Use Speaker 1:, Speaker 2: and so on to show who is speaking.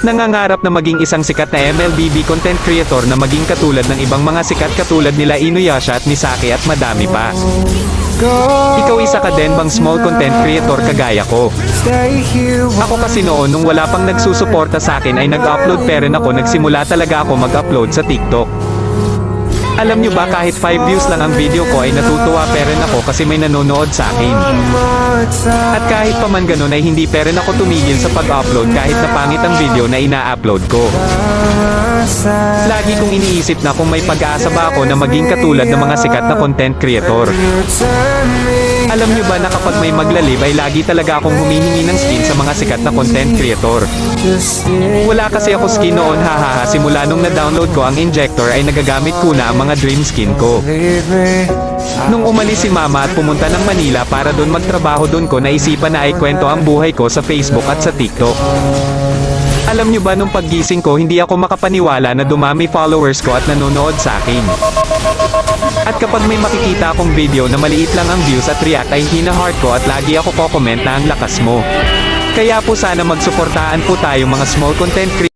Speaker 1: Nangangarap na maging isang sikat na MLBB content creator na maging katulad ng ibang mga sikat katulad nila Inuyasha at Misaki at madami pa. Ikaw isa ka din bang small content creator kagaya ko? Ako kasi noon nung wala pang nagsusuporta sa akin ay nag-upload pa rin ako, nagsimula talaga ako mag-upload sa TikTok. Alam nyo ba kahit 5 views lang ang video ko ay natutuwa pa rin ako kasi may nanonood sa akin. At kahit pa man ganun ay hindi pa rin ako tumigil sa pag-upload kahit na pangit ang video na ina-upload ko. Lagi kong iniisip na kung may pag-asa ba ako na maging katulad ng mga sikat na content creator. Alam nyo ba na kapag may maglalib ay lagi talaga akong humihingi ng skin sa mga sikat na content creator. Wala kasi ako skin noon, hahaha, simula nung na-download ko ang injector ay nagagamit ko na ang mga dream skin ko. Nung umalis si mama at pumunta ng Manila para doon magtrabaho, doon ko naisipan na ikwento ang buhay ko sa Facebook at sa TikTok. Alam nyo ba nung paggising ko hindi ako makapaniwala na dumami followers ko at nanonood sa akin. At kapag may makikita akong video na maliit lang ang views at react ay hina-heart ko at lagi ako ko-comment na ang lakas mo. Kaya po sana magsuportaan po tayo mga small content creators.